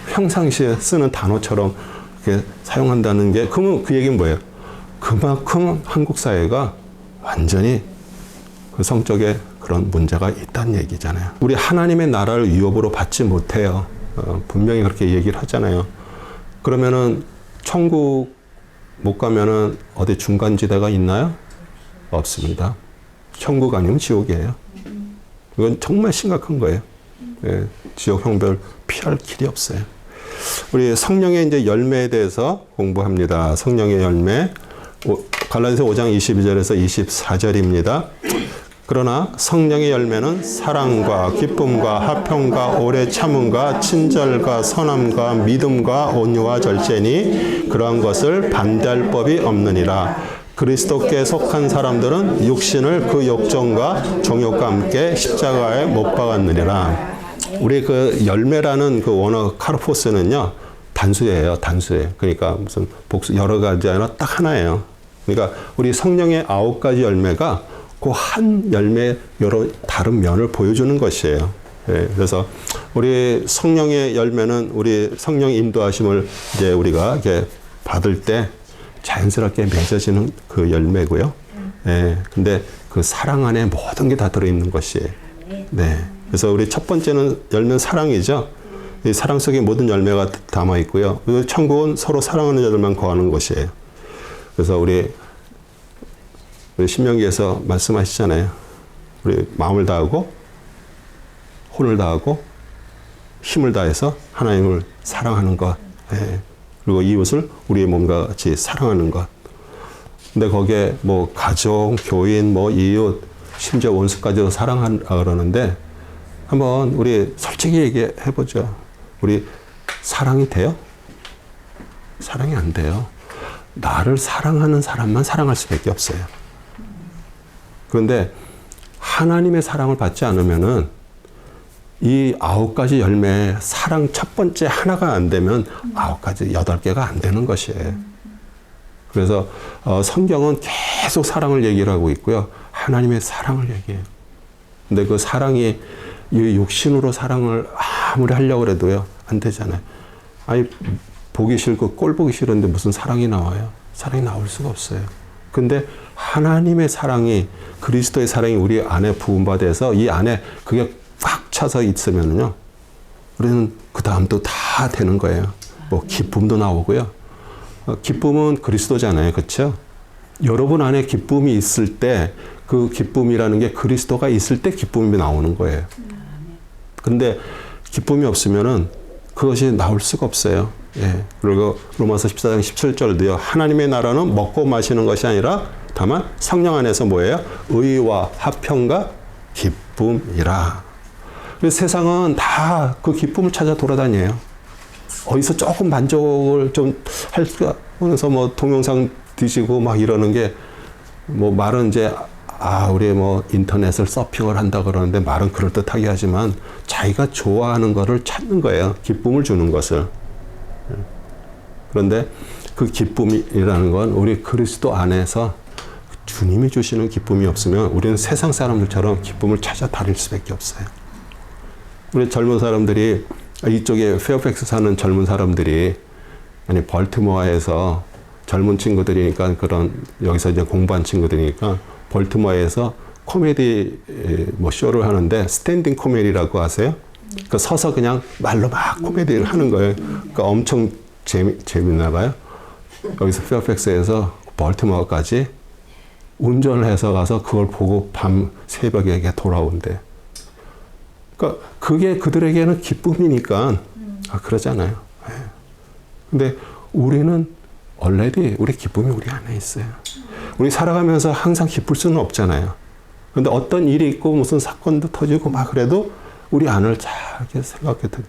평상시에 쓰는 단어처럼 이렇게 사용한다는 게, 그러면 그 얘기는 뭐예요? 그만큼 한국 사회가 완전히 그 성적에 그런 문제가 있다는 얘기잖아요. 우리 하나님의 나라를 위협으로 받지 못해요. 분명히 그렇게 얘기를 하잖아요. 그러면은 천국 못 가면은 어디 중간지대가 있나요? 없습니다. 천국 아니면 지옥이에요. 이건 정말 심각한 거예요. 예, 지옥 형벌 피할 길이 없어요. 우리 성령의 이제 열매에 대해서 공부합니다. 성령의 열매. 갈라디아서 5장 22절에서 24절입니다. 그러나 성령의 열매는 사랑과 기쁨과 화평과 오래 참음과 친절과 선함과 믿음과 온유와 절제니 그러한 것을 반대할 법이 없느니라. 그리스도께 속한 사람들은 육신을 그 욕정과 정욕과 함께 십자가에 못 박았느니라. 우리 그 열매라는 그 원어 카르포스는요, 단수예요, 단수예요. 그러니까 무슨 복수 여러 가지 아니라 딱 하나예요. 그러니까 우리 성령의 9가지 열매가 그 한 열매 여러 다른 면을 보여주는 것이에요. 예, 그래서 우리 성령의 열매는 우리 성령 인도하심을 이제 우리가 이렇게 받을 때 자연스럽게 맺어지는 그 열매고요. 예, 근데 그 사랑 안에 모든 게 다 들어있는 것이에요. 네. 그래서 우리 첫 번째는 열매는 사랑이죠. 이 사랑 속에 모든 열매가 담아 있고요. 천국은 서로 사랑하는 자들만 거하는 것이에요. 그래서 우리 신명기에서 말씀하시잖아요. 우리 마음을 다하고 혼을 다하고 힘을 다해서 하나님을 사랑하는 것. 예. 그리고 이웃을 우리의 몸과 같이 사랑하는 것. 근데 거기에 뭐 가족, 교인, 뭐 이웃, 심지어 원수까지도 사랑하라 그러는데 한번 우리 솔직히 얘기해 보죠. 우리 사랑이 돼요? 사랑이 안 돼요. 나를 사랑하는 사람만 사랑할 수밖에 없어요. 그런데 하나님의 사랑을 받지 않으면은 이 9가지 열매 사랑 첫 번째 하나가 안 되면 9가지 8개가 안 되는 것이에요. 그래서 성경은 계속 사랑을 얘기를 하고 있고요. 하나님의 사랑을 얘기해요. 근데 그 사랑이 이 육신으로 사랑을 아무리 하려고 해도요 안 되잖아요. 아니 보기 싫고 꼴 보기 싫은데 무슨 사랑이 나와요? 사랑이 나올 수가 없어요. 근데 하나님의 사랑이 그리스도의 사랑이 우리 안에 부음받아서 이 안에 그게 꽉 차서 있으면요 우리는 그 다음도 다 되는 거예요. 뭐 기쁨도 나오고요. 기쁨은 그리스도잖아요. 그렇죠? 여러분 안에 기쁨이 있을 때 그 기쁨이라는 게 그리스도가 있을 때 기쁨이 나오는 거예요. 근데 기쁨이 없으면은 그것이 나올 수가 없어요. 예. 그리고 로마서 14장 17절도요. 하나님의 나라는 먹고 마시는 것이 아니라 다만 성령 안에서 뭐예요? 의와 화평과 기쁨이라. 그래서 세상은 다 그 기쁨을 찾아 돌아다녀요. 어디서 조금 만족을 좀 할 수가 하면서 뭐 동영상 뒤지고 막 이러는 게 뭐 말은 이제 우리 뭐 인터넷을 서핑을 한다 그러는데 말은 그럴듯하게 하지만 자기가 좋아하는 거를 찾는 거예요. 기쁨을 주는 것을. 그런데 그 기쁨이라는 건 우리 그리스도 안에서 주님이 주시는 기쁨이 없으면 우리는 세상 사람들처럼 기쁨을 찾아 다닐 수밖에 없어요. 우리 젊은 사람들이 이쪽에 페어팩스 사는 젊은 사람들이 아니 벌티모어에서 젊은 친구들이니까 그런 여기서 이제 공부한 친구들이니까 벌티모어에서 코미디 뭐 쇼를 하는데 스탠딩 코미디라고 하세요. 그 서서 그냥 말로 막 코미디를 하는 거예요. 그러니까 엄청 재밌나 봐요. 여기서 페어팩스에서 벌티모어까지 운전을 해서 가서 그걸 보고 밤 새벽에 돌아온대. 그러니까 그게 그들에게는 기쁨이니까 그러잖아요. 근데 우리는 already 우리 기쁨이 우리 안에 있어요. 우리 살아가면서 항상 기쁠 수는 없잖아요. 그런데 어떤 일이 있고 무슨 사건도 터지고 막 그래도 우리 안을 잘 생각해도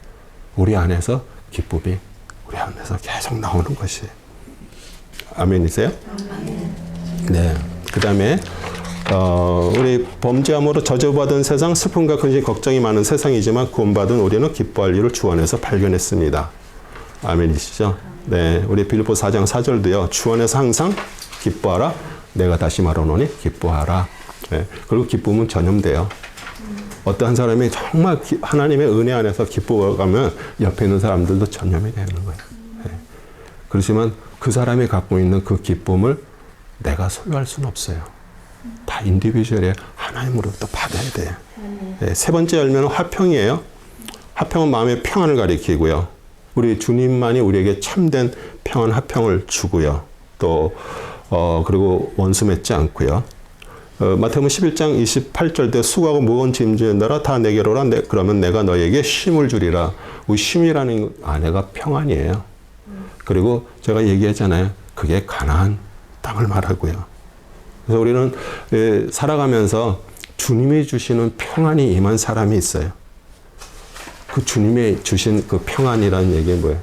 우리 안에서 기쁨이 우리 안에서 계속 나오는 것이에요. 아멘이세요? 네. 그 다음에 우리 범죄함으로 저주받은 세상, 슬픔과 근심, 걱정이 많은 세상이지만 구원받은 우리는 기뻐할 일을 주 안에서 발견했습니다. 아멘이시죠? 네. 우리 빌립보 4장 4절도요. 주 안에서 항상 기뻐하라. 내가 다시 말하노니 기뻐하라. 네. 그리고 기쁨은 전염돼요. 어떠한 사람이 정말 하나님의 은혜 안에서 기뻐가면 옆에 있는 사람들도 전염이 되는 거예요. 네. 그렇지만 그 사람이 갖고 있는 그 기쁨을 내가 소유할 수는 없어요. 다 인디비주얼이에요. 하나님으로부터 받아야 돼요. 네. 세 번째 열매는 화평이에요. 화평은 마음의 평안을 가리키고요. 우리 주님만이 우리에게 참된 평안, 화평을 주고요. 또 그리고 원수 맺지 않고요. 마태복음 11장 28절때 수고하고 무거운 짐진 자라 다 내게로 오라. 그러면 내가 너에게 쉼을 주리라. 우리 쉼이라는 아내가 평안이에요. 그리고 제가 얘기했잖아요. 그게 가나안 땅을 말하고요. 그래서 우리는 살아가면서 주님이 주시는 평안이 임한 사람이 있어요. 그 주님이 주신 그 평안이라는 얘기 뭐예요?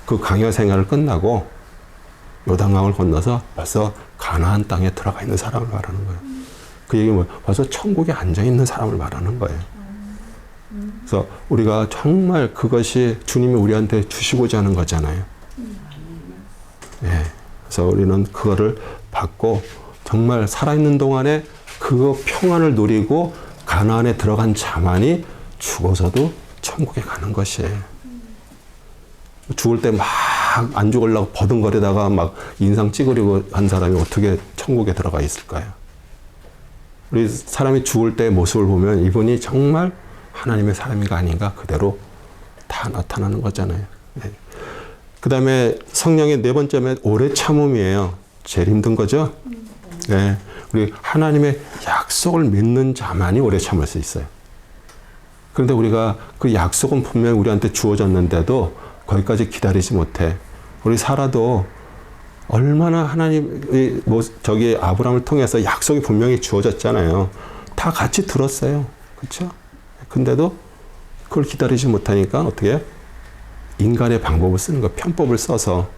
그 강요 생활을 끝나고 요단강을 건너서 벌써 가나안 땅에 들어가 있는 사람을 말하는 거예요. 그 얘기는 뭐예요? 벌써 천국에 앉아 있는 사람을 말하는 거예요. 그래서 우리가 정말 그것이 주님이 우리한테 주시고자 하는 거잖아요. 예. 그래서 우리는 그거를 받고 정말 살아있는 동안에 그 평안을 누리고 가나안에 들어간 자만이 죽어서도 천국에 가는 것이에요. 죽을 때 막 안 죽으려고 버둥거리다가 막 인상 찌그리고 한 사람이 어떻게 천국에 들어가 있을까요? 우리 사람이 죽을 때의 모습을 보면 이분이 정말 하나님의 사람이가 아닌가 그대로 다 나타나는 거잖아요. 네. 그 다음에 성령의 네 번째는 오래 참음이에요. 제일 힘든 거죠? 네. 우리 하나님의 약속을 믿는 자만이 오래 참을 수 있어요. 그런데 우리가 그 약속은 분명히 우리한테 주어졌는데도 거기까지 기다리지 못해. 우리 사라도 얼마나 하나님이 저기 아브라함을 통해서 약속이 분명히 주어졌잖아요. 다 같이 들었어요. 그렇죠? 근데도 그걸 기다리지 못하니까 어떻게 해요? 인간의 방법을 쓰는 거, 편법을 써서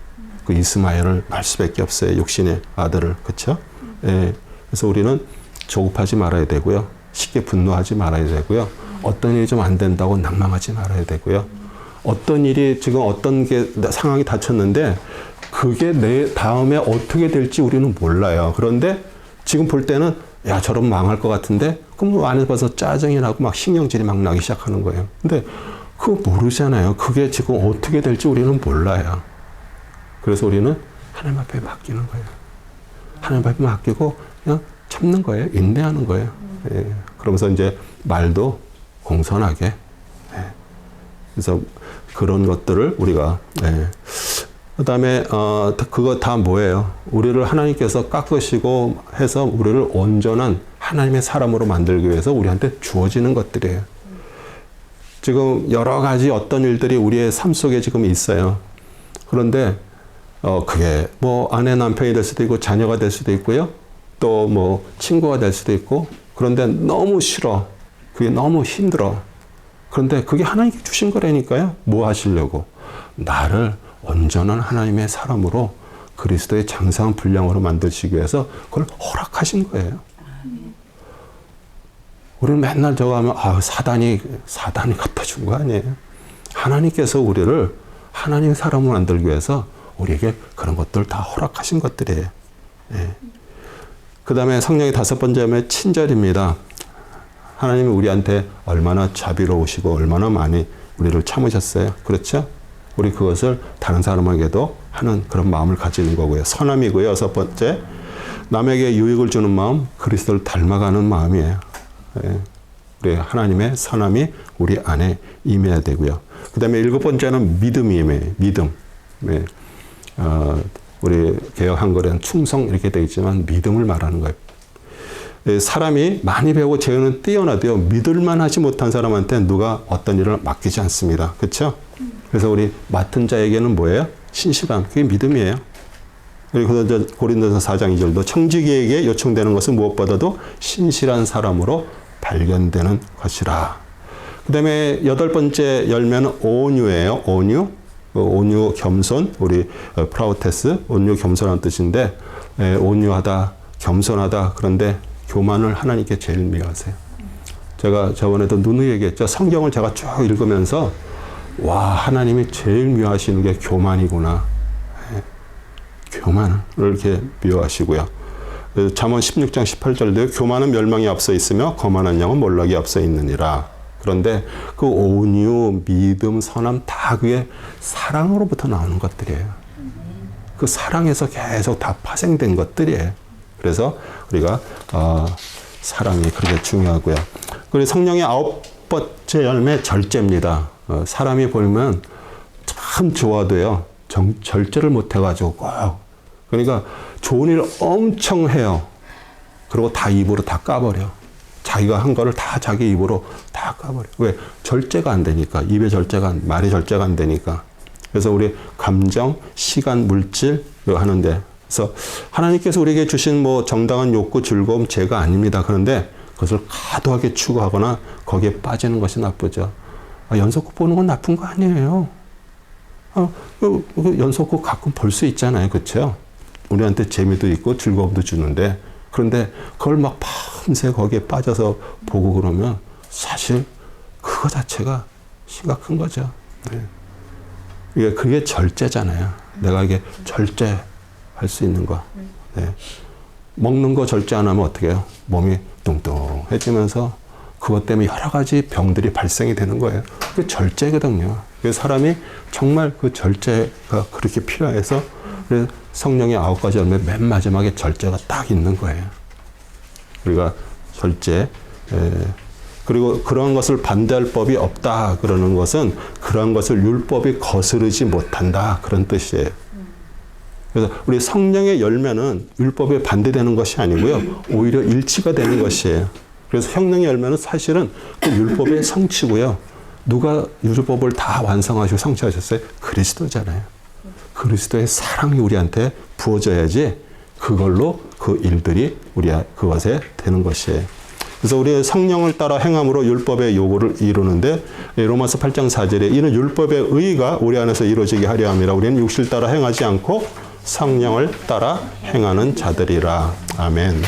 그 이스마엘을 날 수밖에 없어요. 육신의 아들을. 그렇죠? 예. 그래서 우리는 조급하지 말아야 되고요. 쉽게 분노하지 말아야 되고요. 어떤 일이 좀 안 된다고 낭망하지 말아야 되고요. 어떤 일이 지금 어떤 게 상황이 닥쳤는데 그게 내 다음에 어떻게 될지 우리는 몰라요. 그런데 지금 볼 때는 야 저러면 망할 것 같은데 그럼 안에서 봐서 짜증이 나고 막 신경질이 막 나기 시작하는 거예요. 근데 그거 모르잖아요. 그게 지금 어떻게 될지 우리는 몰라요. 그래서 우리는 하나님 앞에 맡기는 거예요. 하나님 앞에 맡기고 그냥 참는 거예요. 인내하는 거예요. 예. 그러면서 이제 말도 공손하게. 예. 그래서 그런 것들을 우리가 예. 그다음에 그거 다 뭐예요? 우리를 하나님께서 깎으시고 해서 우리를 온전한 하나님의 사람으로 만들기 위해서 우리한테 주어지는 것들이에요. 지금 여러 가지 어떤 일들이 우리의 삶 속에 지금 있어요. 그런데 그게 뭐 아내 남편이 될 수도 있고 자녀가 될 수도 있고요. 또 뭐 친구가 될 수도 있고. 그런데 너무 싫어. 그게 너무 힘들어. 그런데 그게 하나님께 주신 거라니까요. 뭐 하시려고? 나를 온전한 하나님의 사람으로 그리스도의 장성한 분량으로 만드시기 위해서 그걸 허락하신 거예요. 우리는 맨날 저거 하면 사단이 갖다 준 거 아니에요. 하나님께서 우리를 하나님의 사람으로 만들기 위해서 우리에게 그런 것들 다 허락하신 것들이에요. 예. 그 다음에 성령의 다섯 번째는 친절입니다. 하나님이 우리한테 얼마나 자비로우시고 얼마나 많이 우리를 참으셨어요. 그렇죠? 우리 그것을 다른 사람에게도 하는 그런 마음을 가지는 거고요. 선함이고요. 여섯 번째, 남에게 유익을 주는 마음, 그리스도를 닮아가는 마음이에요. 예. 우리 하나님의 선함이 우리 안에 임해야 되고요. 그 다음에 일곱 번째는 믿음이에요. 믿음. 예. 우리 개역 한글에는 충성 이렇게 되어 있지만 믿음을 말하는 거예요. 사람이 많이 배우고 재능은 뛰어나도요. 믿을만 하지 못한 사람한테 누가 어떤 일을 맡기지 않습니다. 그렇죠? 그래서 우리 맡은 자에게는 뭐예요? 신실함. 그게 믿음이에요. 그리고 고린도서 4장 2절도 청지기에게 요청되는 것은 무엇보다도 신실한 사람으로 발견되는 것이라. 그 다음에 여덟 번째 열매는 온유예요. 온유. 온유, 겸손, 우리 프라우테스, 온유, 겸손한 뜻인데 온유하다, 겸손하다. 그런데 교만을 하나님께 제일 미워하세요. 제가 저번에도 누누이 얘기했죠. 성경을 제가 쭉 읽으면서 와 하나님이 제일 미워하시는 게 교만이구나. 교만을 이렇게 미워하시고요. 잠언 16장 18절도 교만은 멸망이 앞서 있으며 거만한 영은 몰락이 앞서 있느니라. 그런데 그 온유, 믿음, 선함 다 그게 사랑으로부터 나오는 것들이에요. 그 사랑에서 계속 다 파생된 것들이에요. 그래서 우리가 사랑이 그렇게 중요하고요. 그리고 성령의 아홉 번째 열매 절제입니다. 사람이 보면 참 좋아도요. 절제를 못해가지고 꼭 그러니까 좋은 일 엄청 해요. 그리고 다 입으로 다 까버려. 자기가 한 거를 다 자기 입으로 다 까버려. 왜? 절제가 안 되니까. 입에 말이 절제가 안 되니까. 그래서 우리 감정, 시간, 물질 이거 하는데 그래서 하나님께서 우리에게 주신 뭐 정당한 욕구, 즐거움, 죄가 아닙니다. 그런데 그것을 과도하게 추구하거나 거기에 빠지는 것이 나쁘죠. 연속극 보는 건 나쁜 거 아니에요. 연속극 가끔 볼 수 있잖아요. 그렇죠? 우리한테 재미도 있고 즐거움도 주는데 그런데 그걸 막 밤새 거기에 빠져서 보고 그러면 사실 그거 자체가 심각한 거죠. 네. 그게 절제잖아요. 내가 이게 절제할 수 있는 거. 네. 먹는 거 절제 안 하면 어떻게 해요? 몸이 뚱뚱해지면서 그것 때문에 여러 가지 병들이 발생이 되는 거예요. 그게 절제거든요. 그래서 사람이 정말 그 절제가 그렇게 필요해서 그래서 성령의 9가지 열매 맨 마지막에 절제가 딱 있는 거예요. 우리가 절제, 그리고 그런 것을 반대할 법이 없다 그러는 것은 그런 것을 율법이 거스르지 못한다 그런 뜻이에요. 그래서 우리 성령의 열매는 율법에 반대되는 것이 아니고요. 오히려 일치가 되는 것이에요. 그래서 성령의 열매는 사실은 그 율법의 성취고요. 누가 율법을 다 완성하시고 성취하셨어요? 그리스도잖아요. 그리스도의 사랑이 우리한테 부어져야지 그걸로 그 일들이 우리 그것에 되는 것이에요. 그래서 우리 성령을 따라 행함으로 율법의 요구를 이루는데 로마서 8장 4절에 이는 율법의 의가 우리 안에서 이루어지게 하려 함이라 우리는 육실 따라 행하지 않고 성령을 따라 행하는 자들이라. 아멘.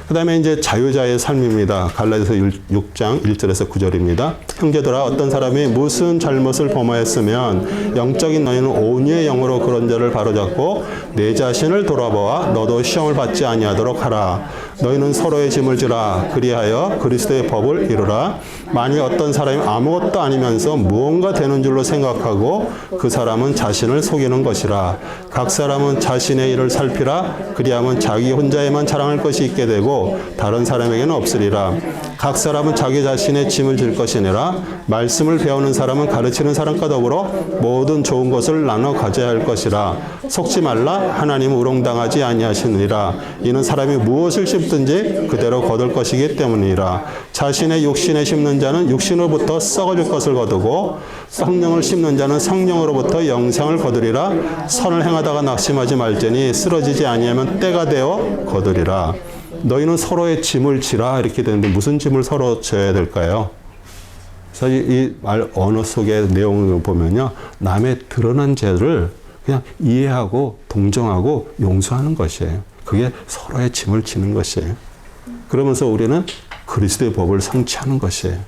그 다음에 이제 자유자의 삶입니다. 갈라디아서 6장 1절에서 9절입니다. 형제들아 어떤 사람이 무슨 잘못을 범하였으면 영적인 너희는 온유의 영으로 그런 자를 바로잡고 내 자신을 돌아보아 너도 시험을 받지 아니하도록 하라. 너희는 서로의 짐을 지라. 그리하여 그리스도의 법을 이루라. 만일 어떤 사람이 아무것도 아니면서 무언가 되는 줄로 생각하고 그 사람은 자신을 속이는 것이라. 각 사람은 자신의 일을 살피라. 그리하면 자기 혼자에만 자랑할 것이 있게 되고 다른 사람에게는 없으리라. 각 사람은 자기 자신의 짐을 질 것이니라. 말씀을 배우는 사람은 가르치는 사람과 더불어 모든 좋은 것을 나눠 가져야 할 것이라. 속지 말라. 하나님은 우롱당하지 아니하시느니라. 이는 사람이 무엇을 심든지 그대로 거둘 것이기 때문이라. 자신의 육신에 심는 자는 육신으로부터 썩어질 것을 거두고 성령을 심는 자는 성령으로부터 영생을 거두리라. 선을 행하다가 낙심하지 말지니 쓰러지지 아니하면 때가 되어 거두리라. 너희는 서로의 짐을 지라 이렇게 되는데 무슨 짐을 서로 져야 될까요? 사실 이 말 언어 속의 내용을 보면요. 남의 드러난 죄를 그냥 이해하고 동정하고 용서하는 것이에요. 그게 서로의 짐을 지는 것이에요. 그러면서 우리는 그리스도의 법을 성취하는 것이에요.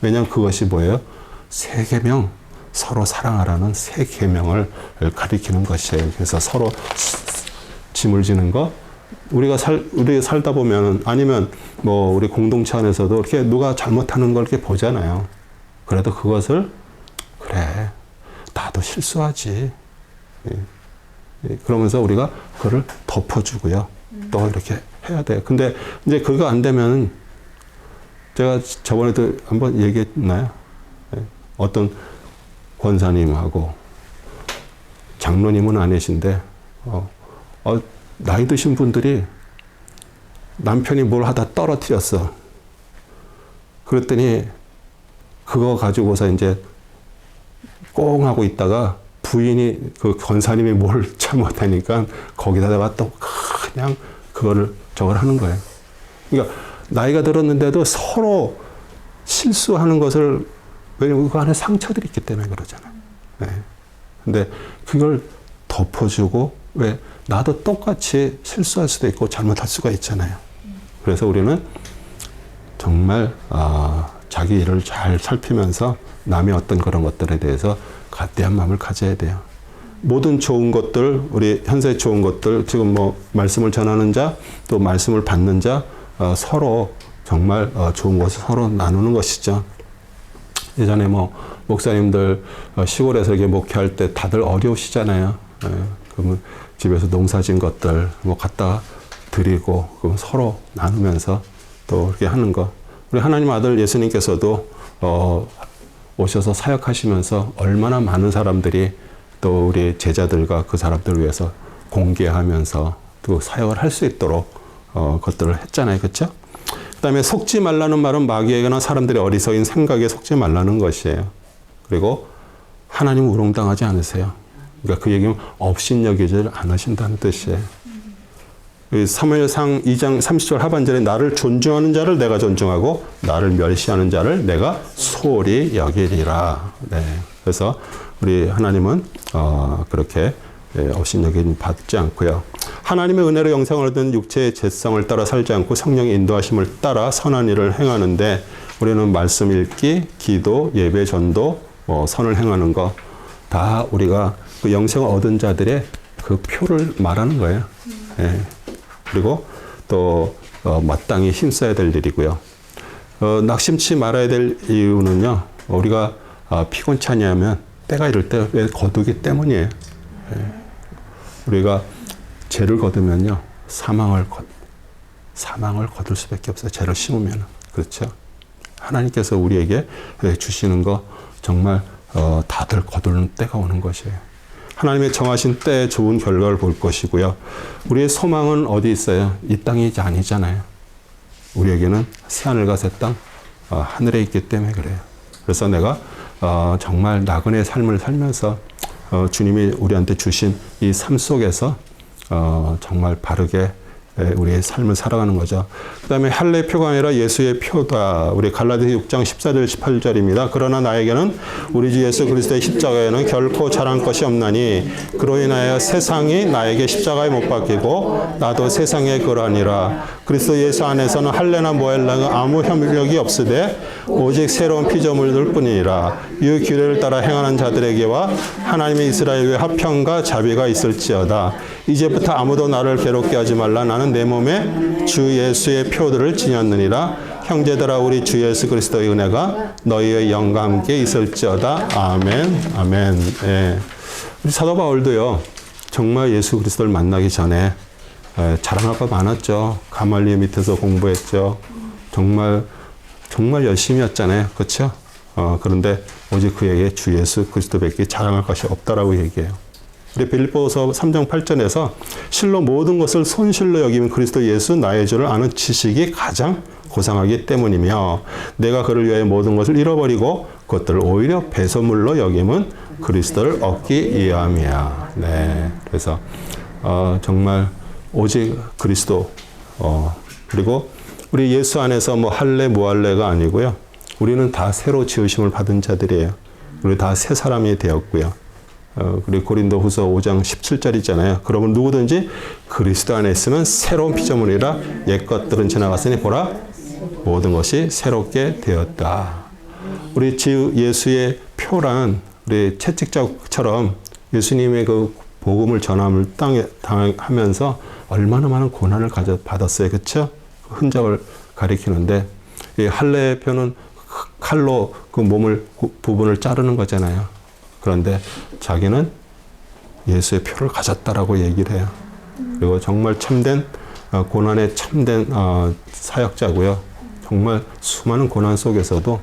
왜냐하면 그것이 뭐예요? 세 계명, 서로 사랑하라는 세 계명을 가리키는 것이에요. 그래서 서로 짐을 지는 것, 우리가 살다 보면 아니면 뭐 우리 공동체 안에서도 이렇게 누가 잘못하는 걸 이렇게 보잖아요. 그래도 그것을 그래 나도 실수하지. 그러면서 우리가 그걸 덮어주고요. 또 이렇게 해야 돼요. 근데 이제 그거 안 되면 제가 저번에도 한번 얘기했나요? 어떤 권사님하고 장로님은 아니신데 나이 드신 분들이 남편이 뭘 하다 떨어뜨렸어. 그랬더니 그거 가지고서 이제 꽁 하고 있다가 부인이 그 권사님이 뭘 잘못하니까 거기다가 또 그냥 그거를 저걸 하는 거예요. 그러니까 나이가 들었는데도 서로 실수하는 것을 왜냐면 그 안에 상처들이 있기 때문에 그러잖아요. 네. 근데 그걸 덮어주고 왜 나도 똑같이 실수할 수도 있고 잘못할 수가 있잖아요. 그래서 우리는 정말 자기 일을 잘 살피면서 남의 어떤 그런 것들에 대해서 가대한 마음을 가져야 돼요. 모든 좋은 것들, 우리 현세 좋은 것들, 지금 뭐 말씀을 전하는 자, 또 말씀을 받는 자, 서로 정말 좋은 것을 서로 나누는 것이죠. 예전에 뭐 목사님들 시골에서 이렇게 목회할 때 다들 어려우시잖아요. 그러면 집에서 농사진 것들 뭐 갖다 드리고 그럼 서로 나누면서 또 이렇게 하는 거. 우리 하나님 아들 예수님께서도 오셔서 사역하시면서 얼마나 많은 사람들이 또 우리 제자들과 그 사람들을 위해서 공개하면서 또 사역을 할 수 있도록 것들을 했잖아요. 그렇죠? 그다음에 속지 말라는 말은 마귀에게나 사람들의 어리석인 생각에 속지 말라는 것이에요. 그리고 하나님 우롱당하지 않으세요. 그러니까 그 얘기는 업신여기질 않으신다는 뜻이에요. 사무엘상 2장 30절 하반절에 나를 존중하는 자를 내가 존중하고 나를 멸시하는 자를 내가 소홀히 여기리라. 네. 그래서 우리 하나님은 그렇게 업신여김 받지 않고요. 하나님의 은혜로 영생을 얻은 육체의 죄성을 따라 살지 않고 성령의 인도하심을 따라 선한 일을 행하는데 우리는 말씀 읽기, 기도, 예배, 전도, 선을 행하는 거 다 우리가 그 영생을 얻은 자들의 그 표를 말하는 거예요. 예. 그리고 또 마땅히 힘써야 될 일이고요. 낙심치 말아야 될 이유는요. 우리가 피곤치 않냐면 때가 이럴 때 왜 거두기 때문이에요. 우리가 죄를 거두면요. 사망을 거둘 수밖에 없어요. 죄를 심으면. 그렇죠? 하나님께서 우리에게 주시는 거 정말 다들 거두는 때가 오는 것이에요. 하나님의 정하신 때에 좋은 결과를 볼 것이고요. 우리의 소망은 어디 있어요? 이 땅이 아니잖아요. 우리에게는 새하늘과 새 땅, 하늘에 있기 때문에 그래요. 그래서 내가 정말 나그네 삶을 살면서 주님이 우리한테 주신 이 삶 속에서 정말 바르게 우리의 삶을 살아가는 거죠. 그 다음에 할례 표가 아니라 예수의 표다. 우리 갈라디아 6장 14절 18절입니다. 그러나 나에게는 우리 주 예수 그리스도의 십자가에는 결코 잘한 것이 없나니 그로 인하여 세상이 나에게 십자가에 못 박히고 나도 세상에 그러하니라. 그리스도 예수 안에서는 할례나 모헬라가 아무 협력이 없으되 오직 새로운 피조물들 뿐이니라. 이 규례를 따라 행하는 자들에게와 하나님의 이스라엘의 화평과 자비가 있을지어다. 이제부터 아무도 나를 괴롭게 하지 말라. 나는 내 몸에 주 예수의 표들을 지녔느니라. 형제들아 우리 주 예수 그리스도의 은혜가 너희의 영과 함께 있을지어다. 아멘. 아멘. 예. 우리 사도 바울도요. 정말 예수 그리스도를 만나기 전에 자랑할 거 많았죠. 가말리엘 밑에서 공부했죠. 정말 열심히 했잖아요. 그렇죠? 그런데 오직 그에게 주 예수 그리스도밖에 자랑할 것이 없다라고 얘기해요. 우리 빌립보서 3장 8절에서 실로 모든 것을 손실로 여기면 그리스도 예수 나의 주를 아는 지식이 가장 고상하기 때문이며 내가 그를 위하여 모든 것을 잃어버리고 그것들을 오히려 배설물로 여기면 그리스도를 얻기 위함이야. 네, 그래서 정말 오직 그리스도 그리고 우리 예수 안에서 뭐 할례 무할례가 아니고요. 우리는 다 새로 지으심을 받은 자들이에요. 우리 다 새 사람이 되었고요. 그리고 고린도후서 5장 17절이잖아요. 그러면 누구든지 그리스도 안에 있으면 새로운 피조물이라 옛 것들은 지나갔으니 보라 모든 것이 새롭게 되었다. 우리 주 예수의 표란 우리 채찍자처럼 예수님의 그 복음을 전함을 하면서 얼마나 많은 고난을 받았어요. 그렇죠? 흔적을 가리키는데 이 할례의 표는 칼로 그 몸을 부분을 자르는 거잖아요. 그런데 자기는 예수의 표를 가졌다라고 얘기를 해요. 그리고 정말 참된 고난에 참된 사역자고요. 정말 수많은 고난 속에서도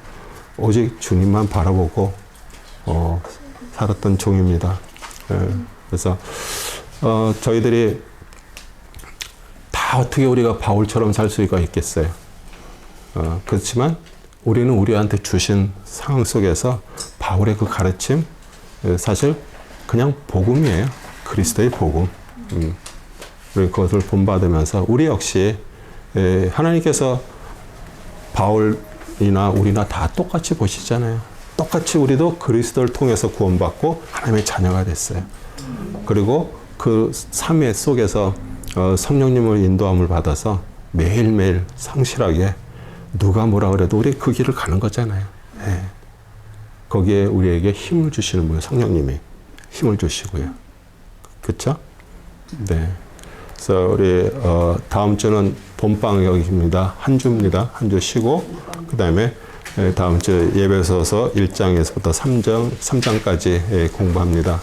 오직 주님만 바라보고 살았던 종입니다. 그래서 저희들이 다 어떻게 우리가 바울처럼 살 수가 있겠어요. 그렇지만 우리는 우리한테 주신 상황 속에서 바울의 그 가르침 사실 그냥 복음이에요. 그리스도의 복음. 우리 그것을 본받으면서 우리 역시 하나님께서 바울이나 우리나 다 똑같이 보시잖아요. 똑같이 우리도 그리스도를 통해서 구원받고 하나님의 자녀가 됐어요. 그리고 그 삶의 속에서 성령님을 인도함을 받아서 매일매일 성실하게 누가 뭐라 그래도 우리 그 길을 가는 거잖아요. 네. 거기에 우리에게 힘을 주시는 분이 성령님이 힘을 주시고요. 그렇죠? 네. 그래서 우리 다음 주는 본방역입니다. 한 주입니다. 한 주 쉬고 그 다음에 다음 주 예배서서 1장에서부터 3장까지 공부합니다.